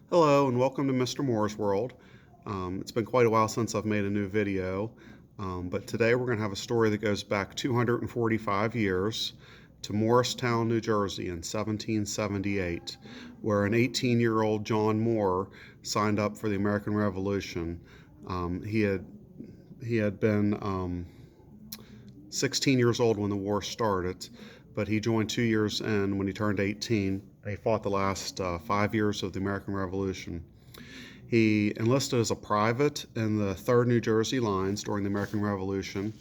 Hello and welcome to Mr. Moore's World. It's been quite a while since I've made a new video, but today we're going to have a story that goes back 245 years to Morristown, New Jersey in 1778, where an 18-year-old John Moore signed up for the American Revolution. He had been 16 years old when the war started, but he joined 2 years in when he turned 18. He fought the last 5 years of the American Revolution. He enlisted as a private in the 3rd New Jersey Lines during the American Revolution.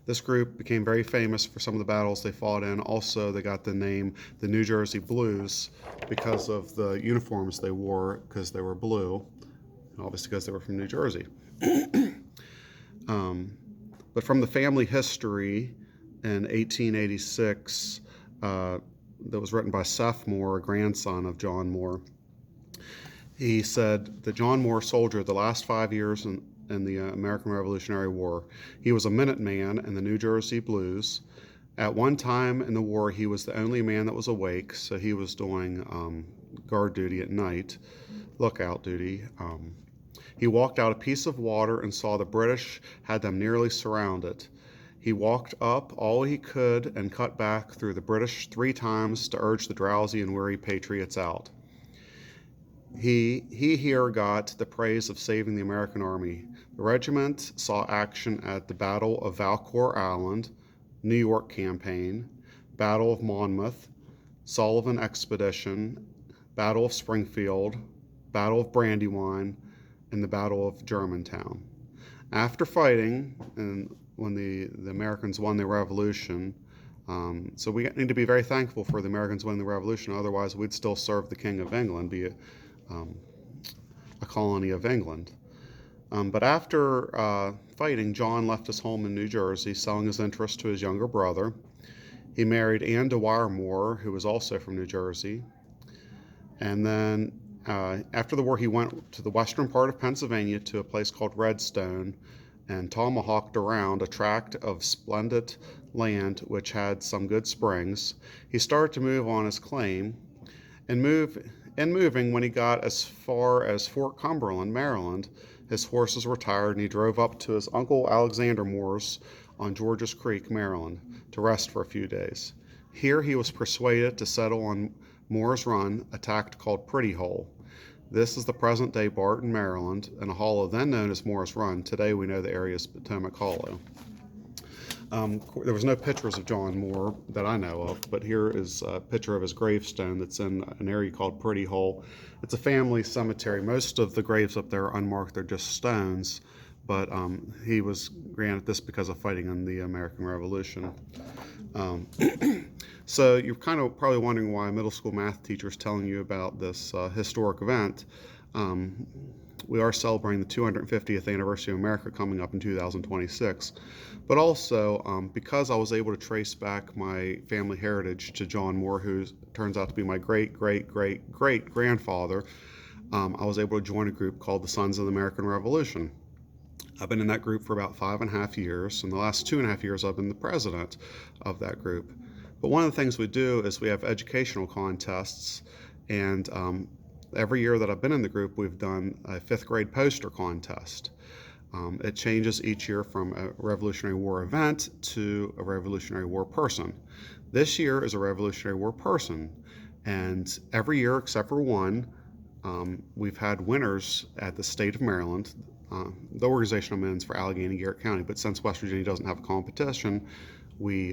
This group became very famous for some of the battles they fought in. Also, they got the name the New Jersey Blues because of the uniforms they wore, because they were blue, obviously because they were from New Jersey. But from the family history in 1886, that was written by Seth Moore, a grandson of John Moore. He said that John Moore soldiered the last 5 years in the American Revolutionary War. He was a Minuteman in the New Jersey Blues. At one time in the war, he was the only man that was awake, so he was doing guard duty at night, lookout duty. He walked out a piece of water and saw the British had them nearly surrounded. He walked up all he could and cut back through the British 3 times to urge the drowsy and weary patriots out. He here got the praise of saving the American army. The regiment saw action at the Battle of Valcour Island, New York Campaign, Battle of Monmouth, Sullivan Expedition, Battle of Springfield, Battle of Brandywine, and the Battle of Germantown. After fighting, and when the Americans won the Revolution, so we need to be very thankful for the Americans winning the Revolution, otherwise we'd still serve the King of England, be a colony of England. But after fighting, John left his home in New Jersey, selling his interest to his younger brother. He married Anne Dwyer Moore, who was also from New Jersey. And then after the war, he went to the western part of Pennsylvania to a place called Redstone and tomahawked around a tract of splendid land which had some good springs. He started to move on his claim, and moving, when he got as far as Fort Cumberland, Maryland, his horses were tired, and he drove up to his uncle Alexander Moore's on Georges Creek, Maryland, to rest for a few days. Here he was persuaded to settle on Moore's Run, a tract called Pretty Hole. This is the present-day Barton, Maryland, and a hollow then known as Moore's Run. Today we know the area is Potomac Hollow. There was no pictures of John Moore that I know of, but here is a picture of his gravestone that's in an area called Pretty Hole. It's a family cemetery. Most of the graves up there are unmarked. They're just stones, but he was granted this because of fighting in the American Revolution. So you're kind of probably wondering why a middle school math teacher is telling you about this historic event. We are celebrating the 250th anniversary of America coming up in 2026. But also, because I was able to trace back my family heritage to John Moore, who turns out to be my great-great-great-great-grandfather, I was able to join a group called the Sons of the American Revolution. I've been in that group for about 5.5 years, and the last 2.5 years I've been the president of that group. But one of the things we do is we have educational contests, and every year that I've been in the group, we've done a 5th grade poster contest. It changes each year from a Revolutionary War event to a Revolutionary War person. This year is a Revolutionary War person, and every year except for one, we've had winners at the state of Maryland. The organization I'm in is for Allegheny, Garrett County, but since West Virginia doesn't have a competition, we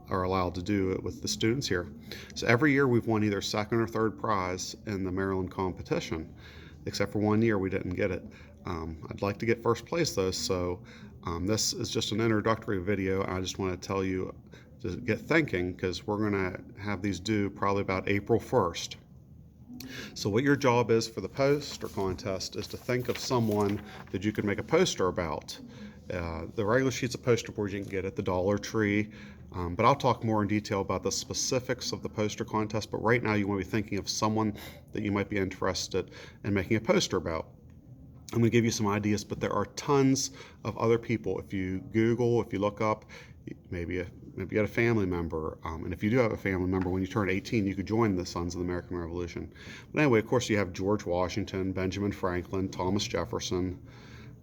are allowed to do it with the students here. So every year we've won either 2nd or 3rd prize in the Maryland competition, except for one year we didn't get it. I'd like to get 1st place though, so this is just an introductory video. I just want to tell you to get thinking, because we're going to have these due probably about April 1st. So what your job is for the poster contest is to think of someone that you could make a poster about. The regular sheets of poster boards you can get at the Dollar Tree, but I'll talk more in detail about the specifics of the poster contest. But right now you want to be thinking of someone that you might be interested in making a poster about. I'm going to give you some ideas, but there are tons of other people. If you Google, if you look up, maybe you had a family member, and if you do have a family member, when you turn 18, you could join the Sons of the American Revolution. But anyway, of course, you have George Washington, Benjamin Franklin, Thomas Jefferson,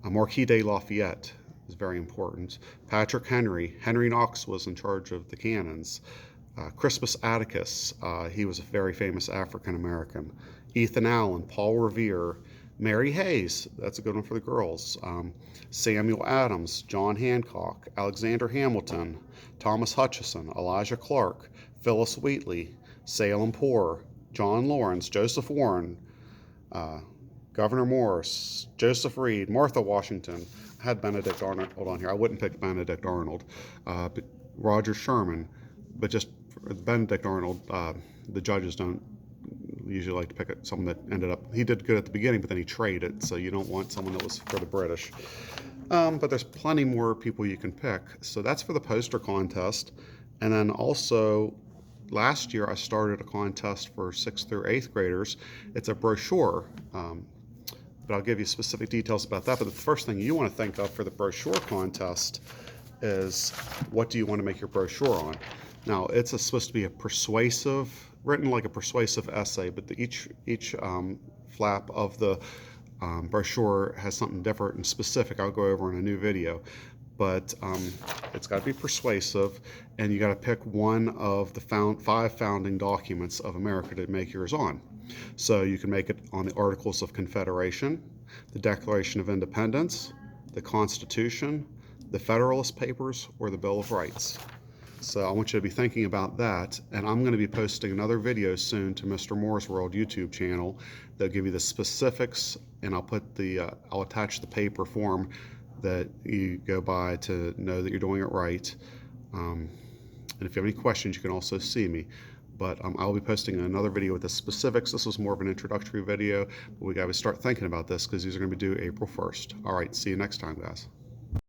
Marquis de Lafayette is very important. Patrick Henry, Henry Knox was in charge of the cannons. Crispus Attucks, he was a very famous African American. Ethan Allen, Paul Revere, Mary Hayes, that's a good one for the girls. Samuel Adams, John Hancock, Alexander Hamilton, Thomas Hutchison, Elijah Clark, Phyllis Wheatley, Salem Poor, John Lawrence, Joseph Warren, Governor Morris, Joseph Reed, Martha Washington. I had Benedict Arnold. Hold on here. I wouldn't pick Benedict Arnold. But Roger Sherman. But just Benedict Arnold, the judges don't usually like to pick someone that ended up, he did good at the beginning, but then he traded, so you don't want someone that was for the British. But there's plenty more people you can pick. So that's for the poster contest. And then also, last year I started a contest for 6th through 8th graders. It's a brochure, but I'll give you specific details about that. But the first thing you want to think of for the brochure contest is, what do you want to make your brochure on? Now, it's supposed to be a persuasive, written like a persuasive essay, but each flap of the brochure has something different and specific I'll go over in a new video. But it's got to be persuasive, and you got to pick one of the 5 founding documents of America to make yours on. So you can make it on the Articles of Confederation, the Declaration of Independence, the Constitution, the Federalist Papers, or the Bill of Rights. So I want you to be thinking about that, and I'm going to be posting another video soon to Mr. Moore's World YouTube channel that'll give you the specifics, and I'll attach the paper form that you go by to know that you're doing it right. And if you have any questions, you can also see me. But I'll be posting another video with the specifics. This was more of an introductory video, but we got to start thinking about this because these are going to be due April 1st. All right, see you next time, guys.